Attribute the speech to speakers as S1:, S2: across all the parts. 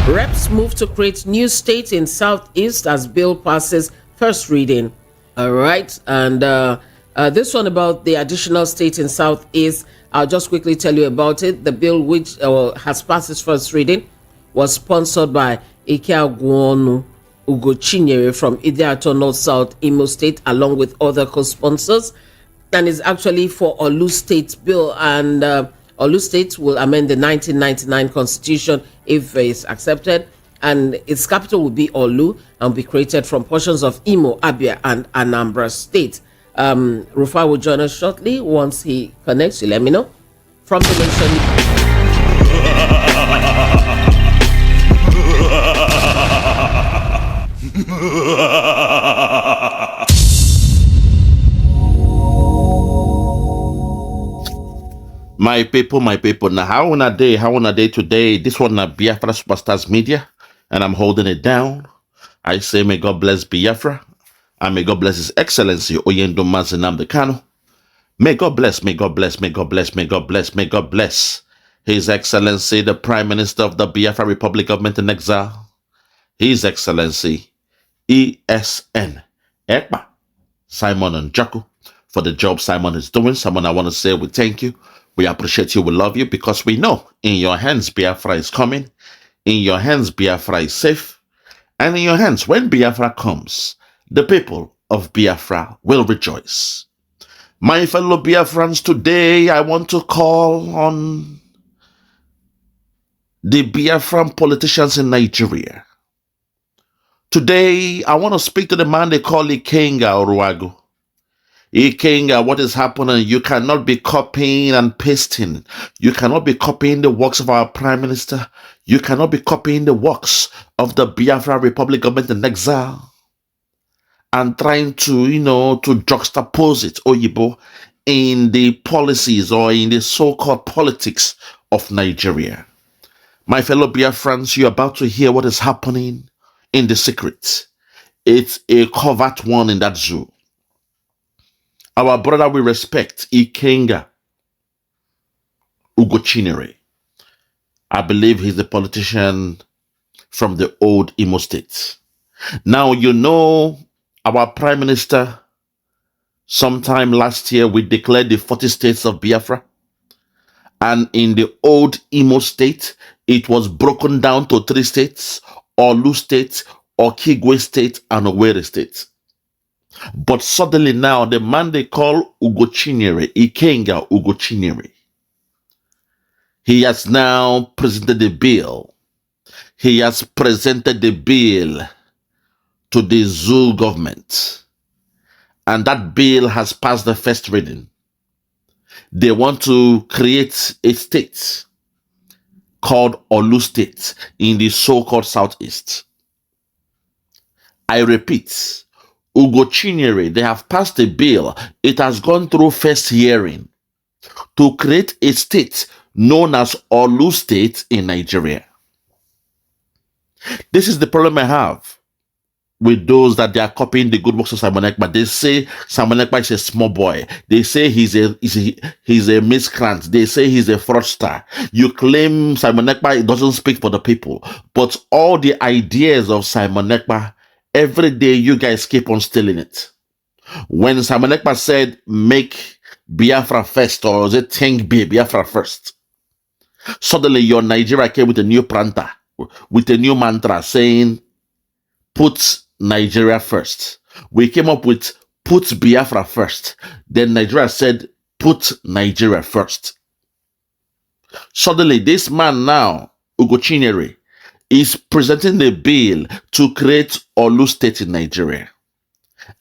S1: Reps move to create new state in Southeast as bill passes first reading. All right. And this one about the additional state in Southeast, I'll just quickly tell you about it. The bill, which has passed its first reading, was sponsored by Ikenga Ugochinyere from Idiato North South Imo State, along with other co-sponsors, and is actually for Orlu State bill. And Orlu State will amend the 1999 constitution if it's accepted, and its capital will be Orlu and be created from portions of Imo, Abia, and Anambra State. Rufai will join us shortly. Once he connects, you let me know. From the nation.
S2: My people, now how on a day today? This one Biafra Superstars Media, and I'm holding it down. I say may God bless Biafra, and may God bless His Excellency Oyendo Mazinamde Kano. May God bless, may God bless, may God bless, may God bless, may God bless His Excellency, the Prime Minister of the Biafra Republic Government in Exile, His Excellency ESN Ekpa Simon Njaku, for the job Simon is doing. Simon, I want to say we thank you. We appreciate you, we love you, because we know in your hands Biafra is coming, in your hands Biafra is safe, and in your hands, when Biafra comes, the people of Biafra will rejoice. My fellow Biafrans, today I want to call on the Biafran politicians in Nigeria. Today I want to speak to the man they call Ikenga Ugochinyere. Ikenga, what is happening? You cannot be copying and pasting. You cannot be copying the works of our Prime Minister. You cannot be copying the works of the Biafra Republic Government in Exile and trying to, to juxtapose it, Oyibo, in the policies or in the so-called politics of Nigeria. My fellow Biafrans, you're about to hear what is happening in the secret. It's a covert one in that zoo. Our brother we respect, Ikenga Ugochinyere. I believe he's a politician from the old Imo State. Now, our Prime Minister, sometime last year, we declared the 40 states of Biafra. And in the old Imo State, it was broken down to 3 states, Orlu State, Okigwe State, and Owerri State. But suddenly now, the man they call Ugochinyere, Ikenga Ugochinyere, he has now presented the bill. He has presented the bill to the zoo government. And that bill has passed the first reading. They want to create a state called Orlu State in the so-called Southeast. I repeat, Ugochinyere, they have passed a bill. It has gone through first hearing to create a state known as Orlu State in Nigeria. This is the problem I have with those that they are copying the good works of Simon Ekpa. They say Simon Ekpa is a small boy. They say he's a miscreant. They say he's a fraudster. You claim Simon Ekpa doesn't speak for the people, but all the ideas of Simon Ekpa, every day you guys keep on stealing it. When Simon Ekpa said, make Biafra first, or was it think Biafra first? Suddenly your Nigeria came with a new pranter, with a new mantra saying, put Nigeria first. We came up with put Biafra first. Then Nigeria said, put Nigeria first. Suddenly this man now, Ugochinyere, is presenting the bill to create Orlu State in Nigeria.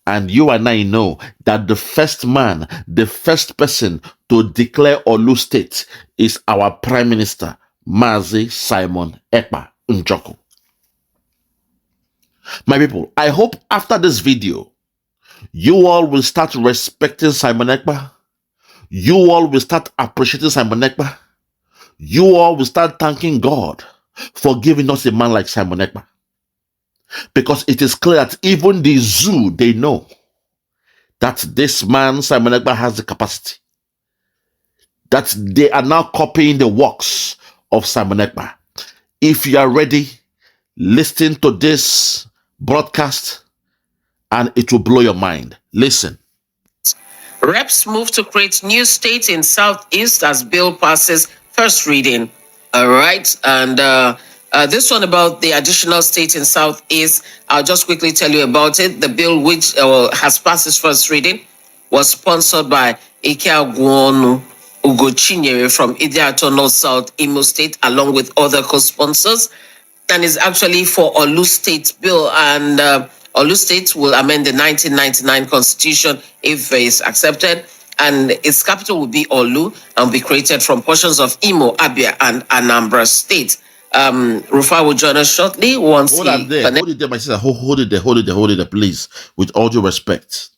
S2: And you and I know that the first man, the first person to declare Orlu State is our Prime Minister, Mazi Simon Ekpa Njoku. My people, I hope after this video, you all will start respecting Simon Ekpa. You all will start appreciating Simon Ekpa. You all will start thanking God for giving us a man like Simon Ekpa. Because it is clear that even the zoo, they know that this man, Simon Ekpa, has the capacity. That they are now copying the works of Simon Ekpa. If you are ready, listen to this broadcast and it will blow your mind. Listen.
S1: Reps move to create new state in Southeast as bill passes first reading. All right. And this one about the additional state in Southeast, I'll just quickly tell you about it. The bill, which has passed its first reading, was sponsored by Ikenga Ugochinyere from Idiato North South Imo State, along with other co-sponsors, and is actually for Orlu State bill. And Orlu State will amend the 1999 constitution if it is accepted, and its capital will be Orlu and will be created from portions of Imo, Abia, and Anambra State. Rufai will join us shortly once
S2: hold it there, my sister. Hold it there, please. With all due respect,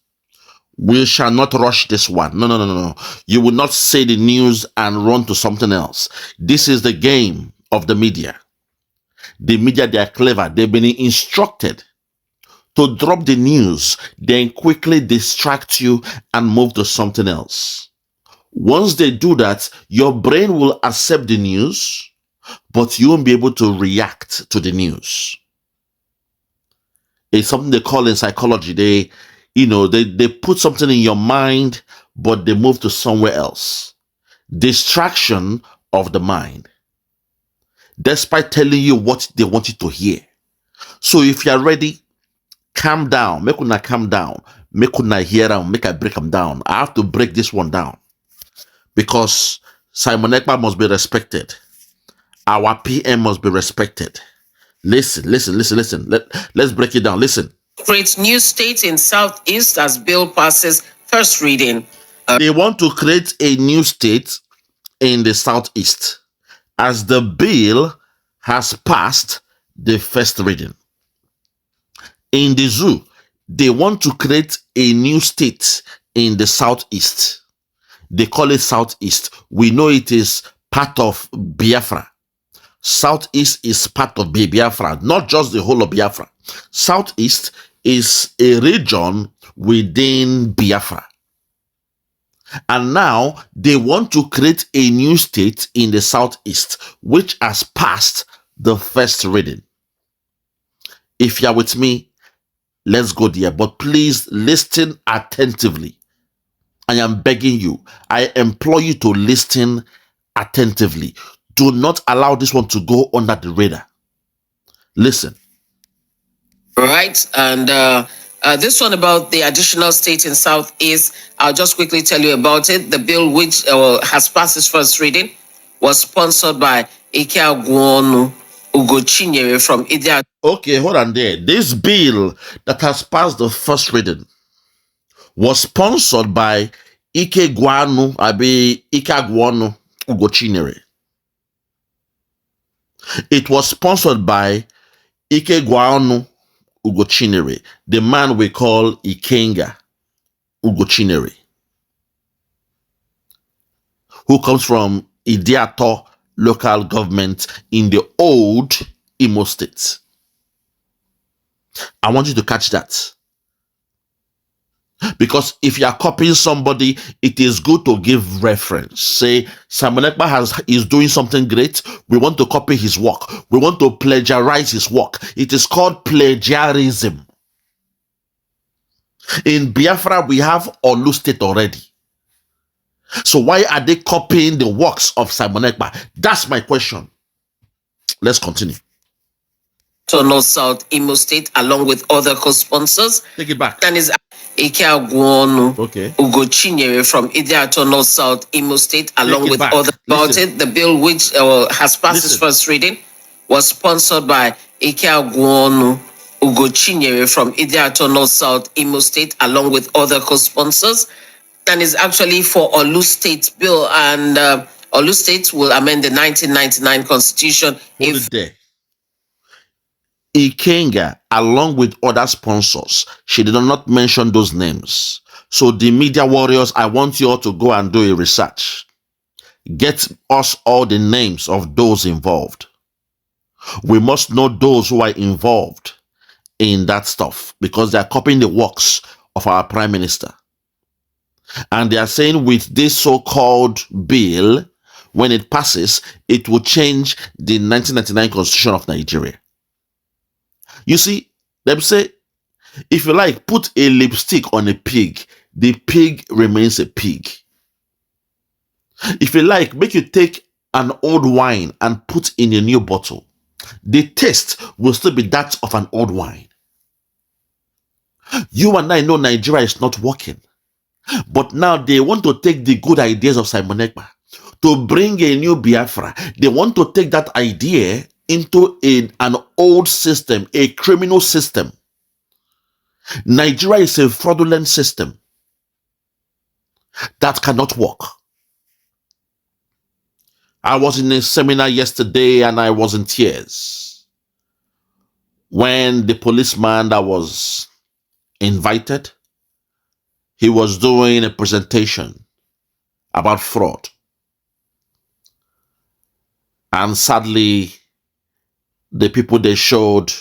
S2: we shall not rush this one. No. You will not say the news and run to something else. This is the game of the media. The media, they are clever. They've been instructed to drop the news, then quickly distract you and move to something else. Once they do that, your brain will accept the news, but you won't be able to react to the news. It's something they call in psychology. They put something in your mind, but they move to somewhere else. Distraction of the mind, despite telling you what they want you to hear. So if you are ready, calm down. Make una calm down. Make una hear them. Make I break them down. I have to break this one down because Simon Ekpa must be respected. Our PM must be respected. Listen. Let's break it down. Listen.
S1: Create new state in Southeast as bill passes first reading.
S2: They want to create a new state in the Southeast as the bill has passed the first reading. In the zoo, they want to create a new state in the Southeast. They call it Southeast. We know it is part of Biafra. Southeast is part of Biafra, not just the whole of Biafra. Southeast is a region within Biafra. And now they want to create a new state in the Southeast, which has passed the first reading. If you're with me, let's go there. But please listen attentively. I am begging you. I implore you to listen attentively. Do not allow this one to go under the radar. Listen.
S1: Right. And this one about the additional state in Southeast, I'll just quickly tell you about it. The bill, which has passed its first reading, was sponsored by Ikenga Ugochinyere from Idia.
S2: Okay, hold on there. This bill that has passed the first reading was sponsored by Ikenga Ugochinyere. It was sponsored by Ikenga Ugochinyere, the man we call Ikenga Ugochinyere, who comes from Idiato local government in the old Imo State. I want you to catch that. Because if you are copying somebody, it is good to give reference. Say, Simon Ekpa is doing something great. We want to copy his work. We want to plagiarize his work. It is called plagiarism. In Biafra, we have Orlu State already. So why are they copying the works of Simon Ekpa? That's my question. Let's continue.
S1: To North South Imo State, along with other co-sponsors.
S2: Take it back.
S1: And is Ikenga Ugochinyere from Idiato North South Imo State, along with other about it. The bill, which has passed its first reading, was sponsored by Ikenga Ugochinyere from Idiato North South Imo State, along with other co-sponsors, and is actually for Orlu State bill. And Orlu State will amend the 1999 constitution.
S2: Hold it there. Ikenga, along with other sponsors, she did not mention those names. So the media warriors, I want you all to go and do a research. Get us all the names of those involved. We must know those who are involved in that stuff because they are copying the works of our Prime Minister. And they are saying with this so-called bill, when it passes, it will change the 1999 Constitution of Nigeria. You see, them say, if you like, put a lipstick on a pig, the pig remains a pig. If you like, make you take an old wine and put in a new bottle, the taste will still be that of an old wine. You and I know Nigeria is not working. But now they want to take the good ideas of Simon Ekpa to bring a new Biafra. They want to take that idea into an old system, a criminal system. Nigeria is a fraudulent system that cannot work. I was in a seminar yesterday and I was in tears when the policeman that was invited, he was doing a presentation about fraud. And sadly, the people they showed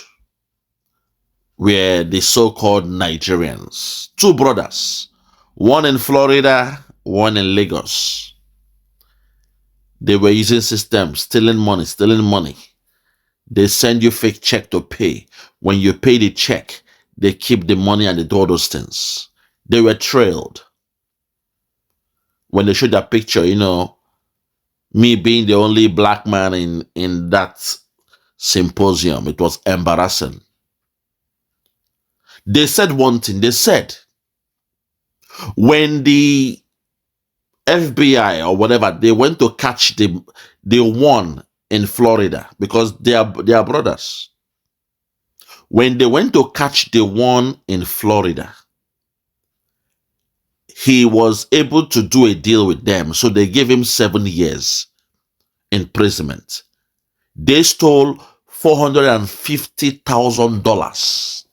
S2: were the so-called Nigerians. Two brothers, one in Florida, one in Lagos. They were using systems, stealing money. They send you fake check to pay. When you pay the check, they keep the money and they do all those things. They were trailed. When they showed that picture, you know, me being the only black man in that symposium, it was embarrassing. They said one thing. They said, when the FBI or whatever, they went to catch the one in Florida, because they are brothers. When they went to catch the one in Florida, he was able to do a deal with them. So they gave him 7 years imprisonment. They stole $450,000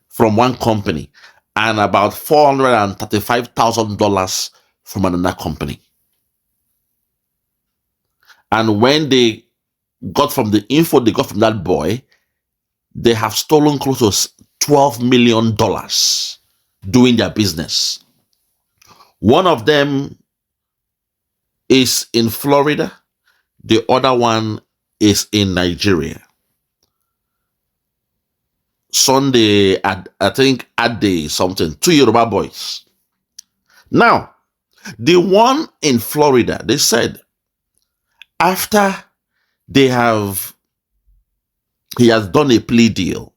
S2: from one company and about $435,000 from another company. And when they got from the info they got from that boy, they have stolen close to $12 million doing their business. One of them is in Florida. The other one is in Nigeria. Sunday, I think Ade something, 2 Yoruba boys. Now, the one in Florida, they said, after he has done a plea deal,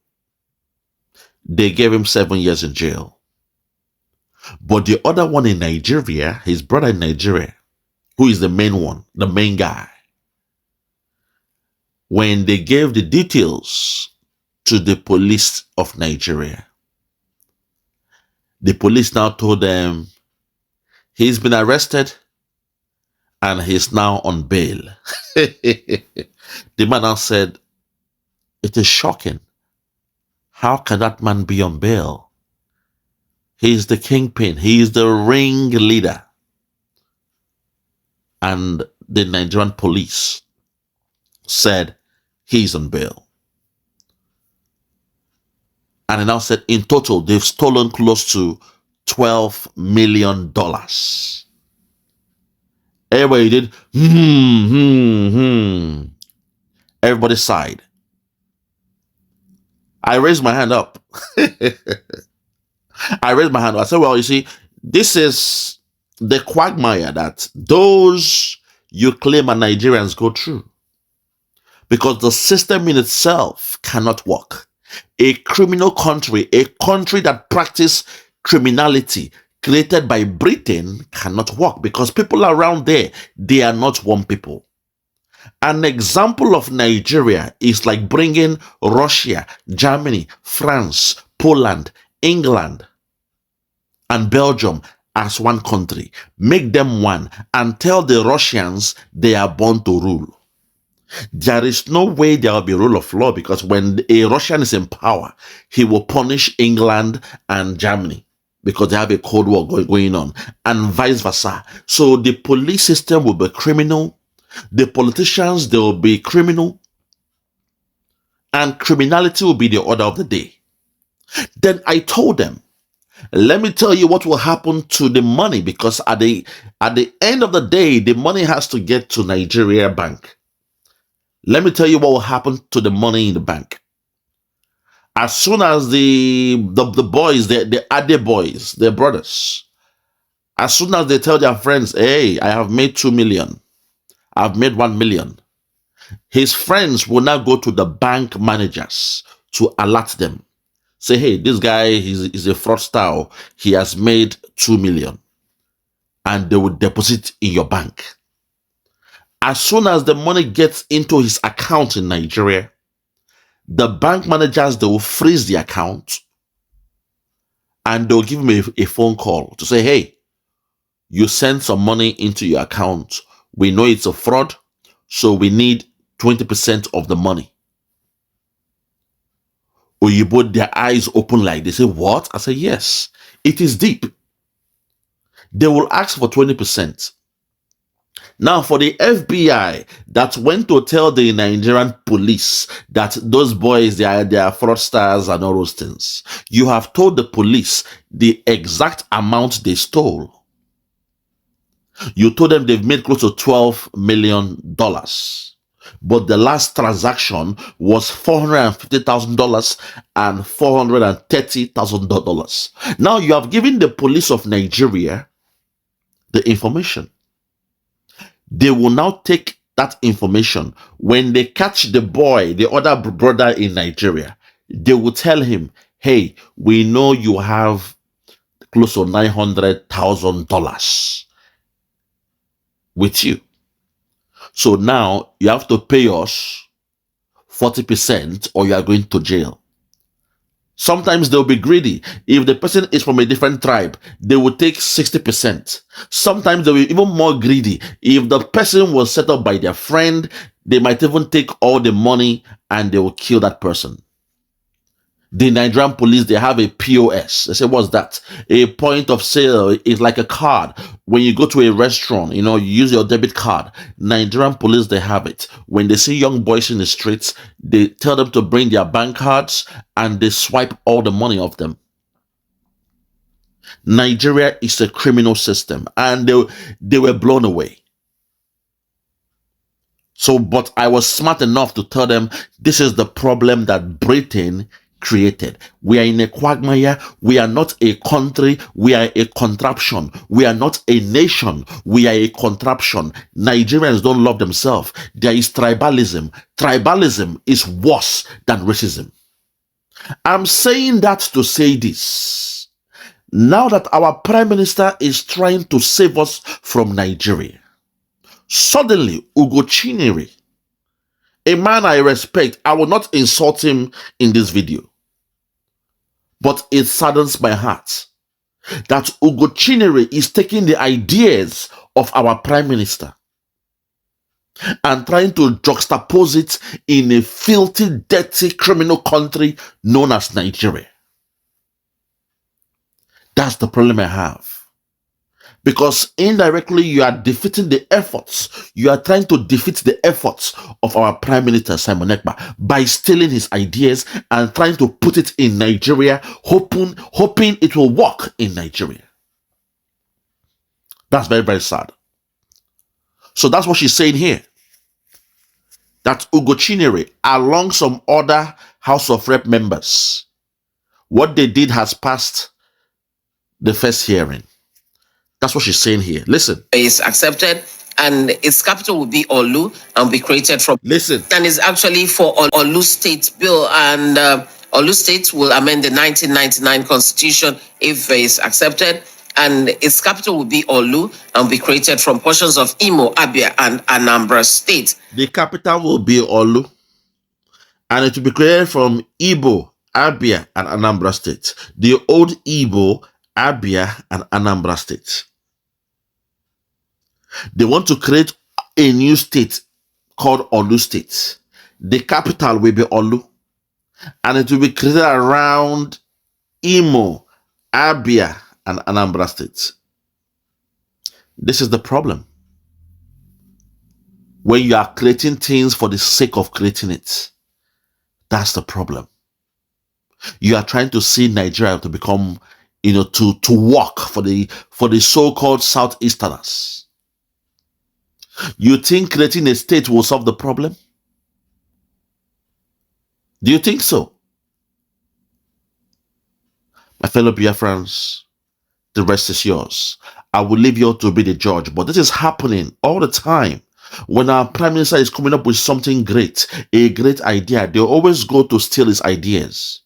S2: they gave him 7 years in jail. But the other one in Nigeria, his brother in Nigeria, who is the main one, the main guy, when they gave the details to the police of Nigeria, the police now told them he's been arrested and he's now on bail. The man now said, it is shocking. How can that man be on bail? He is the kingpin. He is the ring leader. And the Nigerian police said he's on bail. And he now said in total, they've stolen close to $12 million. Everybody did, Everybody sighed. I raised my hand up. I raised my hand up. I said, well, you see, this is the quagmire that those you claim are Nigerians go through. Because the system in itself cannot work. A criminal country, a country that practices criminality created by Britain cannot work because people around there, they are not one people. An example of Nigeria is like bringing Russia, Germany, France, Poland, England, and Belgium as one country. Make them one and tell the Russians they are born to rule. There is no way there will be rule of law because when a Russian is in power, he will punish England and Germany because they have a Cold War going on and vice versa. So the police system will be criminal. The politicians, they will be criminal. And criminality will be the order of the day. Then I told them, Let me tell you what will happen to the money, because at the end of the day, the money has to get to Nigeria bank. Let me tell you what will happen to the money in the bank. As soon as the boys, the Ade boys, their brothers, as soon as they tell their friends, hey, I have made 2 million, I've made 1 million, his friends will now go to the bank managers to alert them. Say, hey, this guy is a fraudster. He has made 2 million. And they will deposit in your bank. As soon as the money gets into his account in Nigeria, the bank managers, they will freeze the account and they'll give him a phone call to say, hey, you sent some money into your account. We know it's a fraud, so we need 20% of the money. Or you put their eyes open like they say, what? I say, yes, it is deep. They will ask for 20%. Now, for the FBI that went to tell the Nigerian police that those boys, they are fraudsters and all those things, you have told the police the exact amount they stole. You told them they've made close to $12 million. But the last transaction was $450,000 and $430,000. Now you have given the police of Nigeria the information. They will now take that information. When they catch the boy, the other brother in Nigeria, they will tell him, hey, we know you have close to $900,000 with you. So now you have to pay us 40% or you are going to jail. Sometimes they'll be greedy. If the person is from a different tribe, they will take 60%. Sometimes they'll be even more greedy. If the person was set up by their friend, they might even take all the money and they will kill that person. The Nigerian police, they have a POS. They say, what's that? A point of sale is like a card. When you go to a restaurant, you use your debit card. Nigerian police, they have it. When they see young boys in the streets, they tell them to bring their bank cards and they swipe all the money off them. Nigeria is a criminal system and they were blown away. So, but I was smart enough to tell them this is the problem that Britain created. We are in a quagmire. We are not a country. We are a contraption. We are not a nation. We are a contraption. Nigerians don't love themselves. There is tribalism. Tribalism is worse than racism. I'm saying that to say this. Now that our Prime Minister is trying to save us from Nigeria, suddenly Ugochinyere, a man I respect, I will not insult him in this video, but it saddens my heart that Ugochinyere is taking the ideas of our Prime Minister and trying to juxtapose it in a filthy, dirty, criminal country known as Nigeria. That's the problem I have. Because indirectly, you are defeating the efforts. You are trying to defeat the efforts of our Prime Minister, Simon Ekpa, by stealing his ideas and trying to put it in Nigeria, hoping it will work in Nigeria. That's very, very sad. So that's what she's saying here. That Ugochinyere, along some other House of Rep members, what they did has passed the first hearing. That's what she's saying here. Listen.
S1: Is accepted and its capital will be Orlu and will be created from.
S2: Listen.
S1: And it's actually for Orlu State Bill, and Orlu State will amend the 1999 Constitution if it's accepted, and its capital will be Orlu and will be created from portions of Imo, Abia, and Anambra State.
S2: The capital will be Orlu and it will be created from Igbo, Abia, and Anambra State. The old Igbo, Abia, and Anambra State. They want to create a new state called Orlu State. The capital will be Orlu, and it will be created around Imo, Abia, and Anambra State. This is the problem. When you are creating things for the sake of creating it, that's the problem. You are trying to see Nigeria to become to work for the so-called Southeasterners. You think creating a state will solve the problem? Do you think so? My fellow Biafrans, the rest is yours. I will leave you to be the judge, but this is happening all the time. When our Prime Minister is coming up with something great, a great idea, they always go to steal his ideas.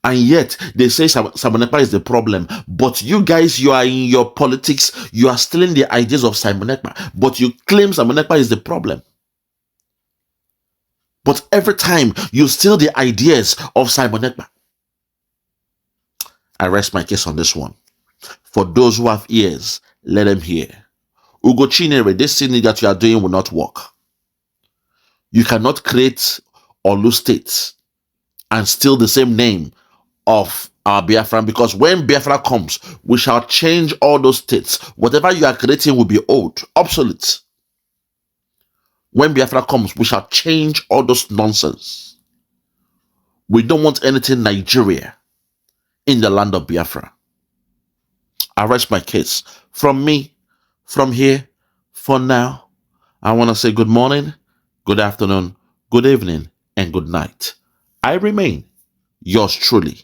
S2: And yet, they say Simon Ekpa is the problem. But you guys, you are in your politics, you are stealing the ideas of Simon Ekpa, but you claim Simon Ekpa is the problem. But every time, you steal the ideas of Simon Ekpa. I rest my case on this one. For those who have ears, let them hear. Ugochinyere, this thing that you are doing will not work. You cannot create Orlu State and steal the same name of our Biafra, because when Biafra comes, we shall change all those states. Whatever you are creating will be old, obsolete. When Biafra comes, we shall change all those nonsense. We don't want anything Nigeria in the land of Biafra. I rest my case. From me, from here, for now, I want to say good morning, good afternoon, good evening, and good night. I remain yours truly.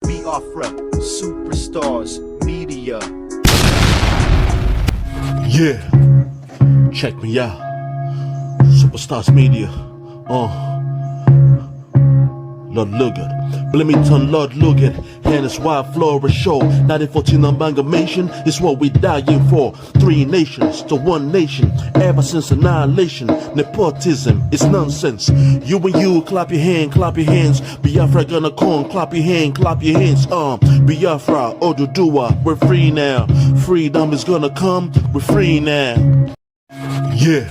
S3: Biafra, Superstars, Media.
S4: Yeah, check me out. Superstars Media. Lord Lugard. Bloomington, Lord Lugard. Hannah's Wild Flora Show. 1914 amalgamation is what we dying for. 3 nations to 1 nation. Ever since annihilation. Nepotism is nonsense. You and you, clap your hands. Biafra gonna come, clap your hands. Biafra, Oduduwa, we're free now. Freedom is gonna come, we're free now. Yeah.